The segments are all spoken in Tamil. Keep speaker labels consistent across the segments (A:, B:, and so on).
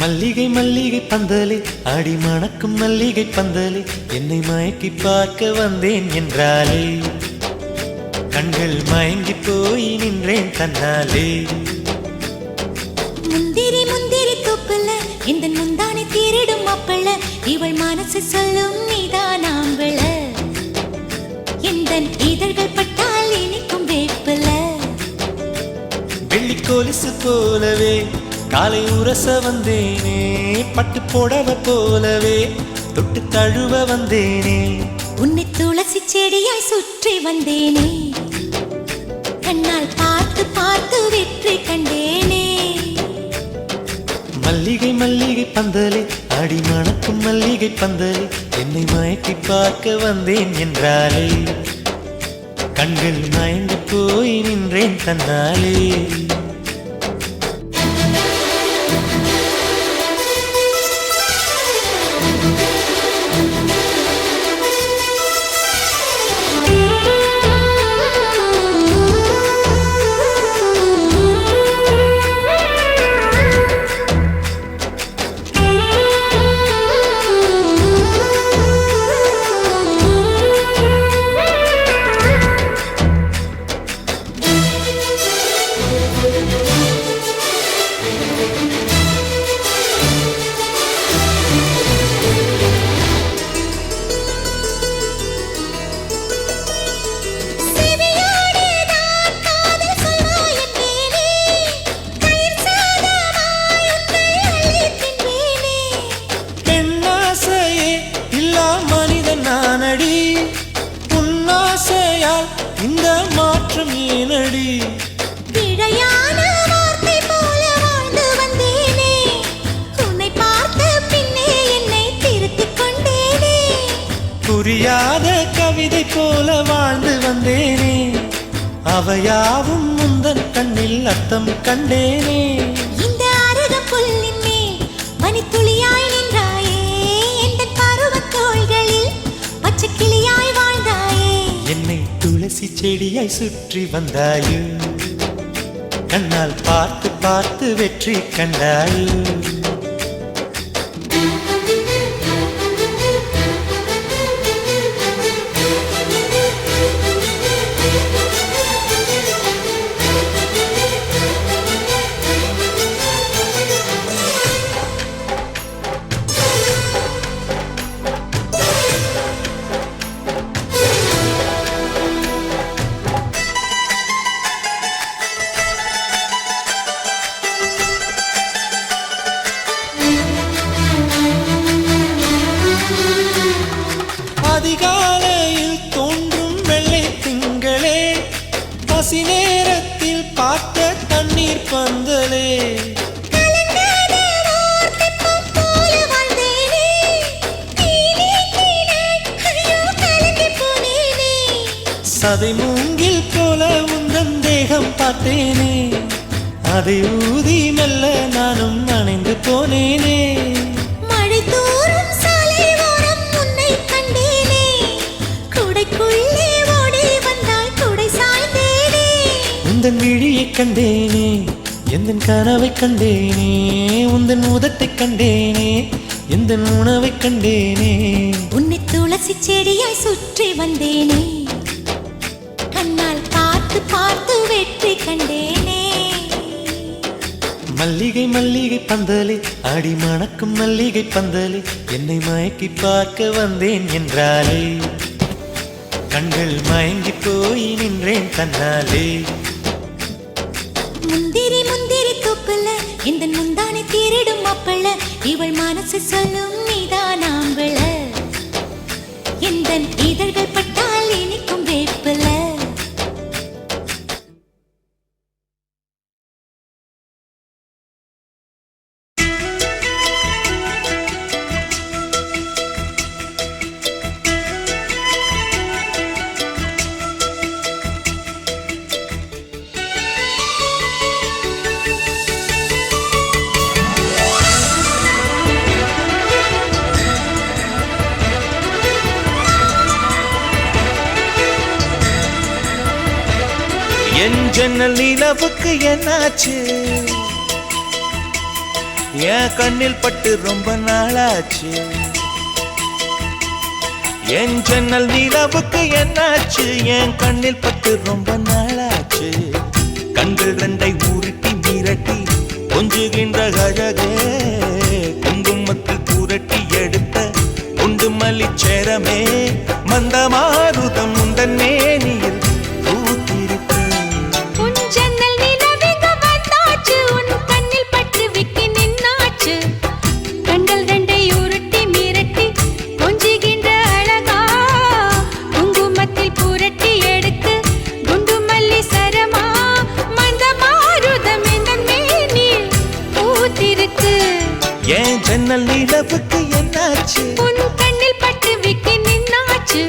A: மல்லிகை மல்லிகை பந்தலே அடி மணக்கும் மல்லிகை பந்தலே என்னை மயக்கி பார்க்க வந்தேன் என்றாலே கண்கள் மயங்கி போய் நின்றேன் தன்னாலே.
B: முந்திரி முந்திரி தூப்புல இந்த முந்தானை திருடும் மாப்பிள்ள இவள் மனசு சொல்லும் நீதான் ஆம்பள இந்த இதழ்கள் பட்டால் இனிக்கும் வேப்பில
A: வெள்ளி கொலுசு போலவே காலை உரச வந்தேனே பட்டு போடவ போலவே தொட்டு தழுவ வந்தேனே
B: உன்னை துளசி செடியாய் சுற்றி வந்தேனே கண்ணால் பார்த்து பார்த்து வெற்றி கண்டேனே.
A: மல்லிகை மல்லிகை பந்தலே அடி மணக்கும் மல்லிகை பந்தலே என்னை மயக்கி பார்க்க வந்தேன் என்றாலே கண்கள் மயங்கி போய் நின்றேன் தன்னாலே. இந்த மாற்றம் ஏனடி
B: பிழையான வார்த்தை போல வாழ்ந்து வந்தேனே உன்னை பார்த்த பின்னே என்னை திருத்திக் கொண்டேனே
A: புரியாத கவிதை போல வாழ்ந்து வந்தேனே அவையாவும் முந்தன் கண்ணில் அர்த்தம் கண்டேனே.
B: இந்த அருகம் புல்லின் மேல் மணித்துளியாய் நின்றாயே எந்த பருவத் தோள்களில் பச்சை கிளியாய் வாழ்ந்தாயே
A: என்னை துளசி செடியாய் சுற்றி வந்தாயோ கண்ணால் பார்த்து பார்த்து வெற்றி கண்டாயோ. அதிகாலையில் தோன்றும் வெள்ளை திங்களே பசி நேரத்தில் பார்த்த தண்ணீர் பந்தலே சதை மூங்கில் போல உந்தன் தேகம் பார்த்தேனே அதை ஊதி மெல்ல நானும் அணைந்து போனேனே.
B: மழை தூரும் சாலை ஓரம் உன்னை கண்டேனே குடைக்குள்ளே ஓடி வந்தாய் குடை சாய்ந்தேனே
A: உந்தன் விழியை கண்டேனே எந்தன் கனவை கண்டேனே உந்தன் உதட்டை கண்டேனே எந்தன் உணவை கண்டேனே
B: உன்னை துளசி செடியாய் சுற்றி வந்தேனே கண்ணால் பார்த்து பார்த்து வெற்றி கண்டேனே.
A: மல்லிகை மல்லிகை பந்தலே அடி மணக்கும் மல்லிகை பந்தலே என்னை மயக்கி பார்க்க வந்தேன் என்றாலே கண்கள் மயங்கி போய் நின்றேன் தன்னாலே.
B: முந்திரி முந்திரி தூப்புல இந்த முந்தானை திருடும் மாப்பிள்ள இவள் மனசு சொல்லும் நீதான் ஆம்பள இந்த இதழ்கள் பட்டால் இனிக்கும் வேப்பில
A: என் ஜன்னல் நிலவுக்கு என்னாச்சு என் கண்ணில் பட்டு ரொம்ப நாளாச்சு. என் ஜன்னல் நிலவுக்கு என்னாச்சு? என் கண்ணில் பட்டு ரொம்ப நாளாச்சு. கண்கள் ரெண்டை உருட்டி மிரட்டி கொஞ்சுகின்ற அழகே, குங்குமத்தில் புரட்டி எடுத்த குண்டு மல்லிச்சேரமே, மந்தமாருதம் உந்தன் மேனியில் பூத்திருக்க.
B: உன் ஜன்னல் நிலவிங்க வந்தாச்சு, உன் கண்ணில் பட்டு விக்கி நின்னாச்சு. கண்கள் ரெண்டை உருட்டி மிரட்டி கொஞ்சுகின்ற அழகா, குங்குமத்தில் புரட்டி எடுத்து குண்டு மல்லி சரமா, மந்த மாருதம் இந்த மேனில் பூத்திருக்கு.
A: என் ஜன்னல் நிலவுக்கு என்னாச்சு?
B: உன் கண்ணில் பட்டு விக்கி நின்னாச்சு.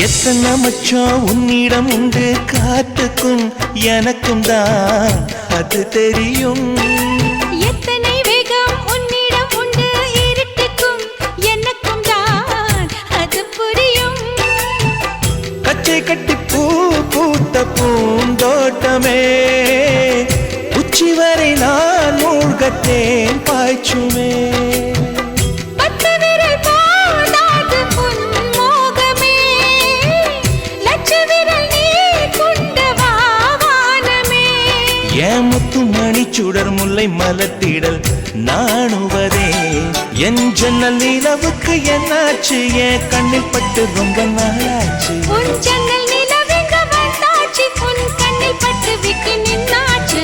A: எத்தனை மச்சம் உன்னிடம் உண்டு, காத்துக்கும் எனக்கும் தான் அது தெரியும்.
B: எத்தனை வேகம் உன்னிடம் உண்டு, இருட்டுக்கும் எனக்கும் தான் அது புரியும்.
A: கச்சை கட்டி பூ பூத்த பூந்தோட்டமே, உச்சி வரை நான் மூழ்கத்தேன் பாய்ச்சுமே.
B: பத்து விரல் போதாது உன் மோகமே, லட்ச விரல் நீ கொண்ட வாவானமே.
A: என் முத்து மணி சுடர் முல்லை மலத்திடல் நாணுவதே, என் ஜன்னல் நிலவுக்கு என்னாச்சு? என் கண்ணில் பட்டு ரொம்ப நாளாச்சு.
B: உன் ஜன்னல் நிலவெங்க வந்தாச்சு, உன் கண்ணில் பட்டு விட்டு நின்னாச்சு.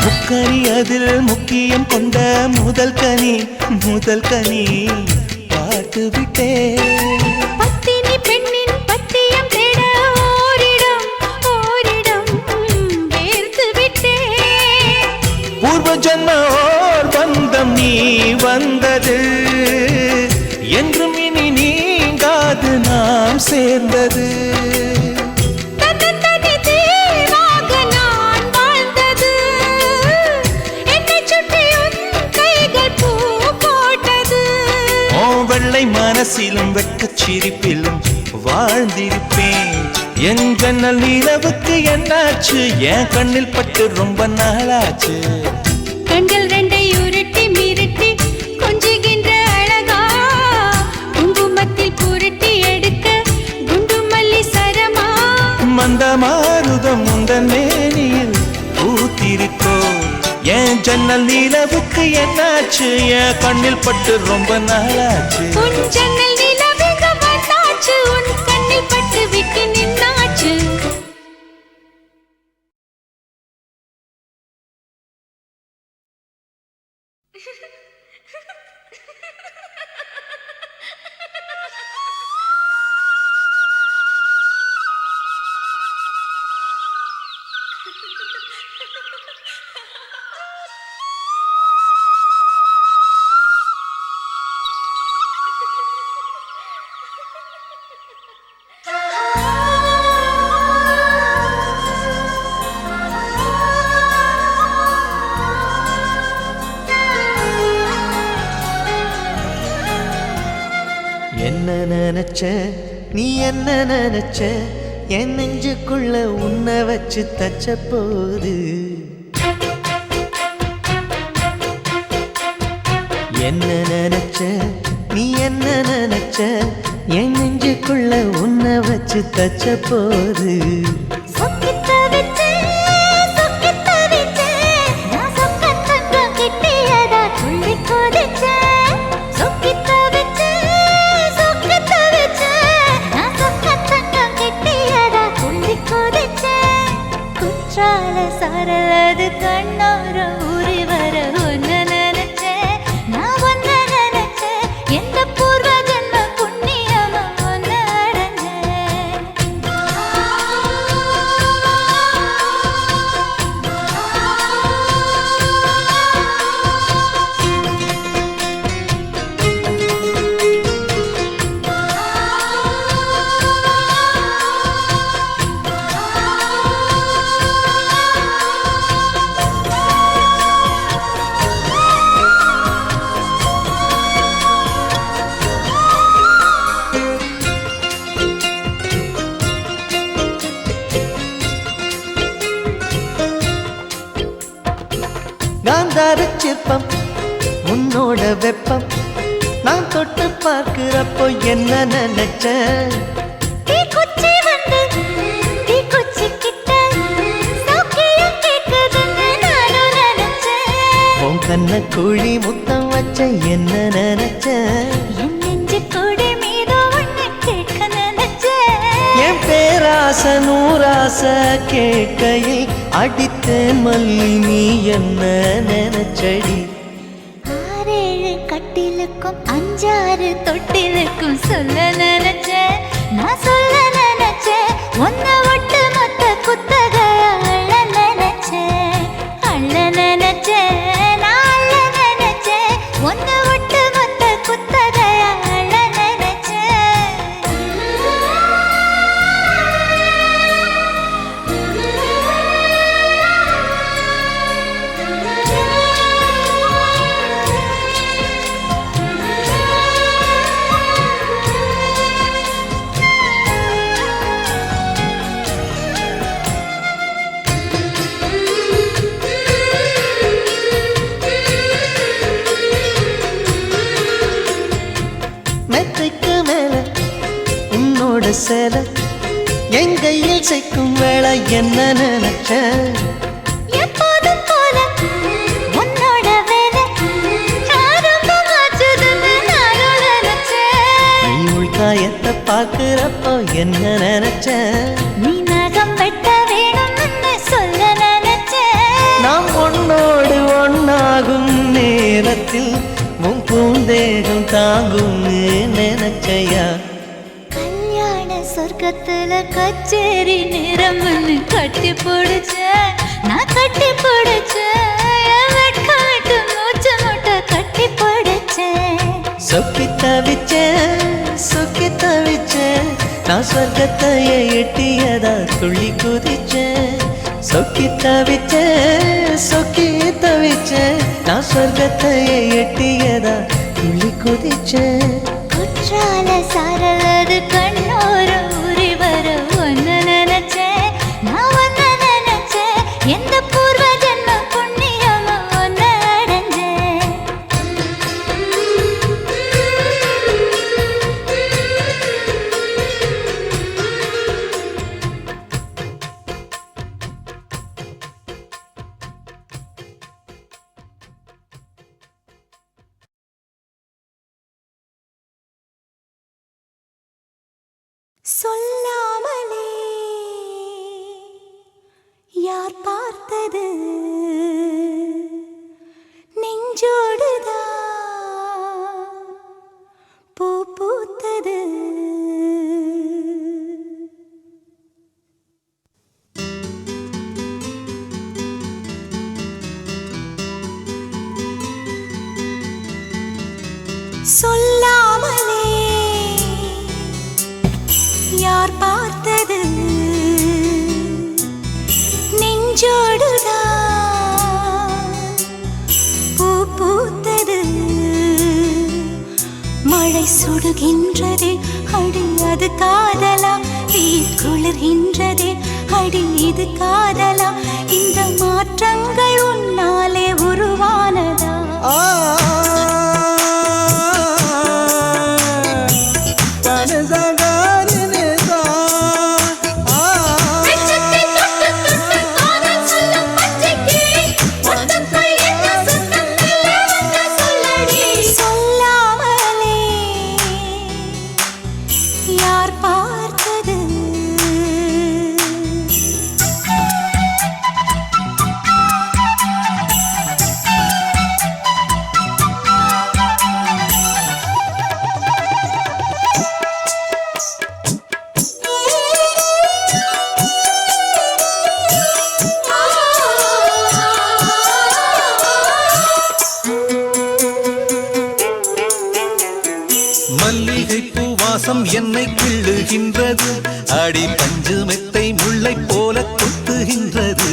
A: முக்கனி அதில் முக்கியம் கொண்ட முதல் கனி, முதல் கனி பார்த்து விட்டே.
B: பத்தினி பெண்ணின் பத்தியம் தேட ஓரிடம் ஓரிடம் வேர்த்து விட்டே.
A: பூர்வ ஜன்ம ஓர் பந்தம் நீ வந்தது, என்றும் இனி நீங்காது நாம் சேர்ந்தது.
B: தன்னந்தனி தீவாக நான் வாழ்ந்தது, என்னைச் சுற்றி உன் கைகள் பூ போட்டது.
A: ஓ வெள்ளை மனசிலும் வெட்கச் சிரிப்பிலும் வாழ்ந்திருப்பேன். என் ஜன்னல் நிலவுக்கு என்னாச்சு? என் கண்ணில் பட்டு ரொம்ப நாளாச்சு.
B: கண்கள் ரெண்டை உருட்டி மிரட்டி கொஞ்சுகின்ற அழகா, குங்குமத்தில் புரட்டி எடுக்க குண்டு மல்லி சரமா,
A: மந்தமாருதம் உந்தன் மேனியில் பூத்திருக்கோ. என் ஜன்னல் நிலவுக்கு என்னாச்சு? என் கண்ணில் பட்டு ரொம்ப நாளாச்சு.
B: உன் ஜன்னல் நிலவெங்க வந்தாச்சு, உன் கண்ணில் பட்டு விட்டு நின்னாச்சு.
A: என்ன நினைச்ச நீ, என்ன நினைச்ச? என் நெஞ்சுக்குள்ள உன்னை வச்சு தச்ச போது என்ன நினைச்ச நீ என்ன நினைச்ச என் நெஞ்சுக்குள்ள உன்னை வச்சு தச்ச போது
B: சரலது கண்ணோர ஊறி வர ஒன்னு நினைச்சேன் நான் ஒன்னு நினைச்சேன் எந்த பூர்வ ஜென்ம புண்ணியமா ஒன்னு அடைஞ்சேன்
A: காந்தார சிற்பம் உன்னோட வெப்பம் நான் தொட்டு பார்க்கிறப்போ என்ன நினைச்சேன்
B: தீக்குச்சி வந்து தீக்குச்சி கிட்ட சௌக்கியம் கேட்குதுன்னு நானும் நினைச்சேன்
A: உன் கண்ண குழி முத்தம் வச்ச என்ன நினைச்சேன்
B: என் நெஞ்சு கொடி மீது ஒன்னு கேட்க நினைச்சேன்
A: என் பேராச நூராச கேட்கையில் அடித்தேன் மல்லி நீ என்ன நினைச்சடி
B: ஆறேழு கட்டிலுக்கும் அஞ்சாறு தொட்டிலுக்கும் சொல்ல நினைச்சேன் நான் சொல்ல நினைச்சேன் ஒன்ன ஒட்டு மொத்த குத்தக அள்ள நினைச்சேன் நான் அள்ள நினைச்சேன் ஒன்ன ஒட்டு மொத்த குத்தக அள்ள
A: மெத்தைக்கு மேல உன்னோட சேலை என் கையில் சேர்க்கும் வேளை என்ன நினைச்சேன்
B: எப்போதும் போல உன்னோட வேலை ஆரம்பமாச்சுதுன்னு நானும் நினைச்சேன்
A: நீ உள்காயத்தை பார்க்கிறப்போ என்ன நினைச்சேன்
B: நீ நகம் வெட்ட வேணும்னு சொல்ல நினைச்சேன்
A: நாம் ஒன்னோடு ஒன்னாகும் நேரத்தில் உன் பூந்தேகம் தாங்கும் நினைச்சையா
B: கல்யாண சொர்க்கத்துல கச்சேரி நேரம்னு கட்டி பிடிச்சேன் நான் கட்டி பிடிச்சேன் வெட்கம் விட்டு மூச்சு முட்டை கட்டி பிடிச்சேன்
A: சொக்கி தவிச்சேன் நான் சொர்க்கத்தையே எட்டியதா துள்ளி குதிச்சேன் சொக்கி தவிச்சேன் நான் சொர்க்கத்தையே எட்டியதா துள்ளி குதிச்சேன்
B: குற்றால சாரலது கண்ணோர ஊறி வர ஒன்னு நினைச்சேன் நான் ஒன்னு நினைச்சேன் எந்த பூர்வ ஜென்ம புண்ணியமா ஒன்னு அடைஞ்சேன் சொல்லாமலே யார் பார்த்தது நெஞ்சோடுதான் பூ பூத்தது சொல்லாமலே யார் பார்த்தது நெஞ்சோடுதான் பூ பூத்தது மழை சுடுகின்றதே அடி அது காதலா வீர் குளிர்கின்றதே அடி இது காதலா இந்த மாற்றங்கள் உன்னாலே உருவானதா
C: பஞ்சு மெத்தை முல்லை போல கொத்துகின்றது.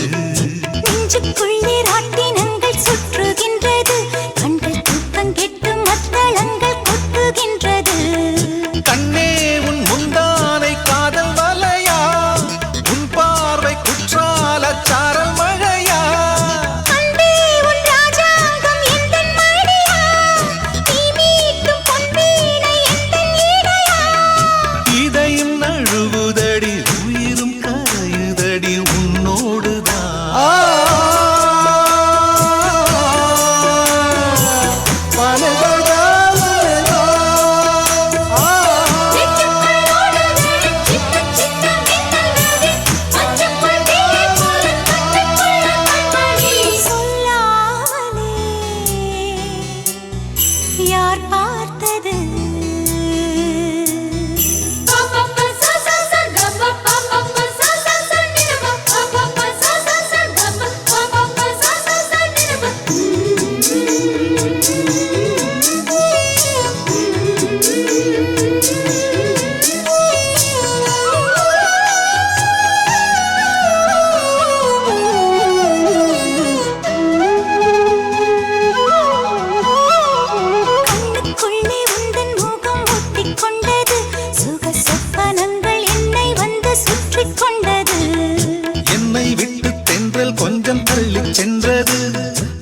B: நெஞ்சுக்குள்ளே ராட்டினங்கள் சுற்றுகின்றது, கண்கள் தூக்கம் கெட்டு மத்தளங்கள் கொட்டுகின்றது.
C: கண்ணே உன் முந்தானை காதல் வலையா, உன் பார்வை குற்றால சாரல் மழையா.
B: அன்பே உன் ராஜாங்கம் எந்தன் மடியா, நீ மீட்டும் பொன்வீணை எந்தன் இடையா.
C: இதையும் நழுவுதடி உயிரும் கரையுதடி உன்னோடுதான்.
B: யார் பார்த்தது கண்ணுக்குள்ளே உந்தன் முகம் ஒட்டிக் கொண்டது, சுக சொப்பனங்கள் என்னை வந்து சுற்றிக் கொண்டது.
C: என்னை விட்டு தென்றல் கொஞ்சம் தள்ளிச் சென்றது,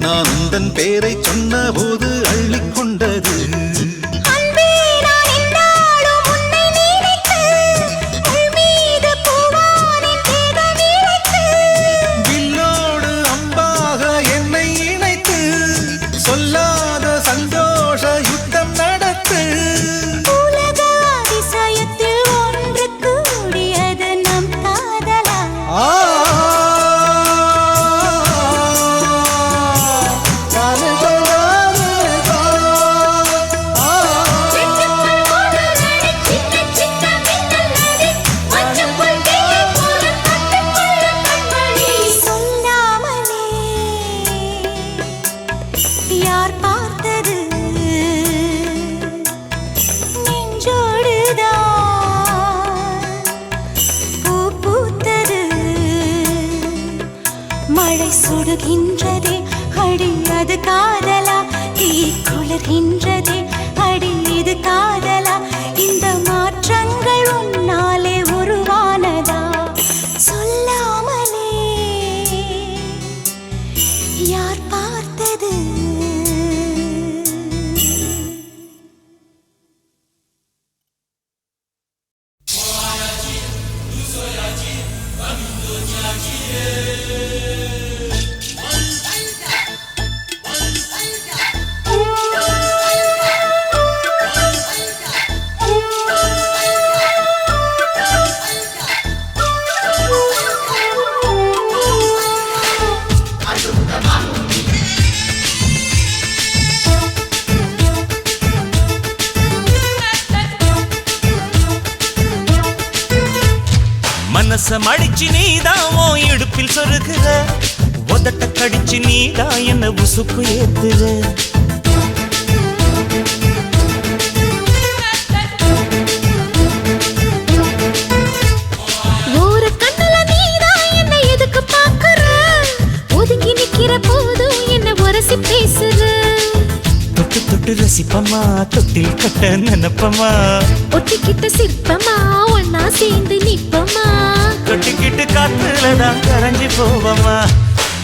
C: நான் உந்தன் பேரை சொன்ன போது அள்ளிக் கொண்டது.
B: அன்பே நான் என்னாலும் உன்னை நினைத்து, உள் மீது பூவானின் தேகம் இழைத்து.
C: வில்லோடு அம்பாக என்னை இணைத்து, சொல்லாத சந்தோஷ யுத்தம் நடத்து.
B: உலக அதிசயத்தில் ஒன்று கூடியது நம் காதலா. சொல்லாமலே யார் பார்த்தது, நெஞ்சோடுதான் பூ பூத்தது. மழை சுடுகின்றதே அடி அது காதலா, தீ குளிர்கின்றதே அடி இது காதலா. இந்த மாற்றங்கள் உன்னாலே உருவானதா, சொல்லாமலே யார் பார்த்தது.
A: மனச மடிச்சு நீதான் உன் இடுப்பில் சொருகுற, உதட்ட கடிச்சு நீதான் என்ன உசுப்பு ஏத்துற.
B: ஒரு கண்ணுல நீதான் என்ன எதுக்கு பாக்குற, ஒதுங்கி நிக்கிற போதும் என்ன உரசி பேசுற.
A: தொட்டு தொட்டு ரசிப்பமா, தொட்டில் கட்ட நினைப்பமா,
B: ஒட்டிக்கிட்ட சிற்பமா ஒன்னா சேர்ந்து நிப்பமா.
A: தொட்டிக்கிட்டு காத்துலதான் கரைஞ்சி போவமா.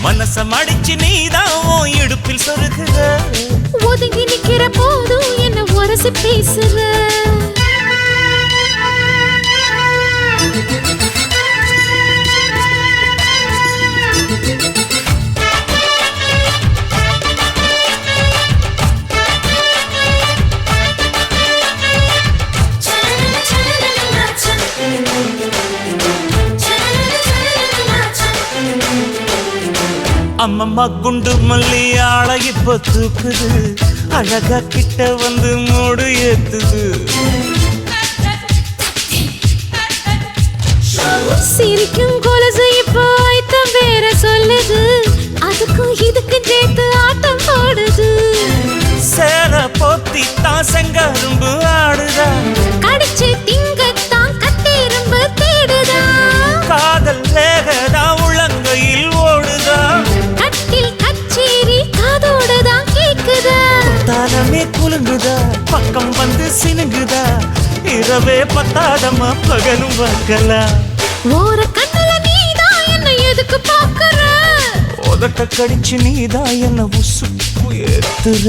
A: மனச மடிச்சு நீதான் உன் இடுப்பில் சொருகுற,
B: ஒதுங்கி நிக்கிற போதும் என்ன உரசி பேசுற.
A: அம்மம்மா குண்டு மல்லி ஆள இப்ப தூக்குது, அழகா கிட்ட வந்து மூடு ஏத்துது.
B: சிரிக்கும் கொலுசு இப்போ ஐட்டம் வேற சொல்லுது, அதுக்கும் இதுக்கும் சேர்த்து ஆட்டம் போடுது.
A: சேல போத்தி தான் செங்கரும்பு ஆடுதா,
B: கடிச்சு திங்கத்தான் கத்தெரும்பு தேடுதா.
A: பக்கம் வந்து சினுங்குதா இரவே பத்தாதம்மா பகலும் பார்க்கலாம்
B: ஓர கண்ணுல நீதான் என்ன எதுக்கு பாக்குற
A: உதட்ட கடிச்சு நீதான் என்ன உசுப்பு ஏத்துற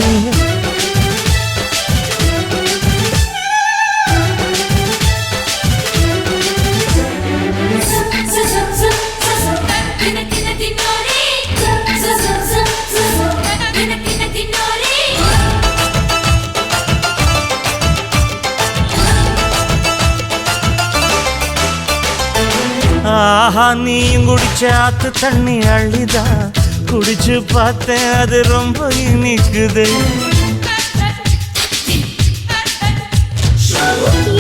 A: ஆஹா நீயும் குடிச்ச ஆத்து தண்ணி அள்ளிதான் குடிச்சு பார்த்தேன் அது ரொம்ப இனிக்குது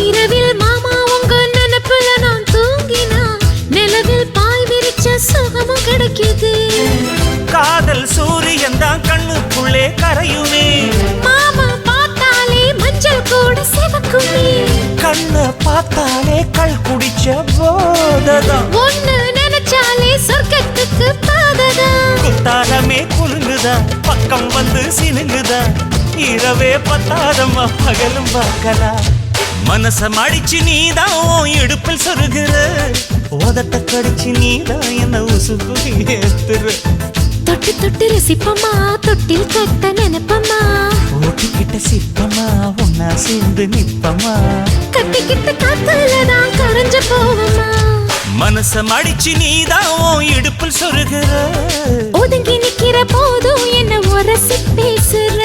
B: இரவில் மாமா உங்க நினைப்புல நான் தூங்கினா நிலவில் பாய் விரிச்ச சுகமும் கிடைக்குது
A: காதல் சூரியன் தான் கண்ணுக்குள்ளே கரையுமே
B: மாமா பார்த்தாலே மஞ்சள் கூட சிவக்குமே
A: கண்ண பார்த்தாலே கள் குடிச்ச போததான்
B: ஒண்ணு நினைச்சாலே சொர்க்கத்துக்கு பாததா
A: குத்தாலமே குலுங்குதா பக்கம் வந்து சினுங்குதா இரவே பத்தாதம்மா பகலும் பார்க்கலாம் மனச மடிச்சு நீதான் உன் இடுப்பில் சொருகிற உதட்ட கடிச்சு நீதான் என்ன உசுப்பு ஏத்துற
B: தொட்டு தொட்டு ரசிப்பமா தொட்டில் கட்ட நினைப்பமா
A: ஓட்டிக்கிட்ட சிப்பமா ஒன்னா சேர்ந்து நிப்பமா
B: கட்டிக்கிட்ட காத்துலதான் கரைஞ்ச போவமா
A: மனச மடிச்சு நீதான் உன் இடுப்பில் சொருகிற
B: ஒதுங்கி நிக்கிற போதும் என்ன உரசி பேசுற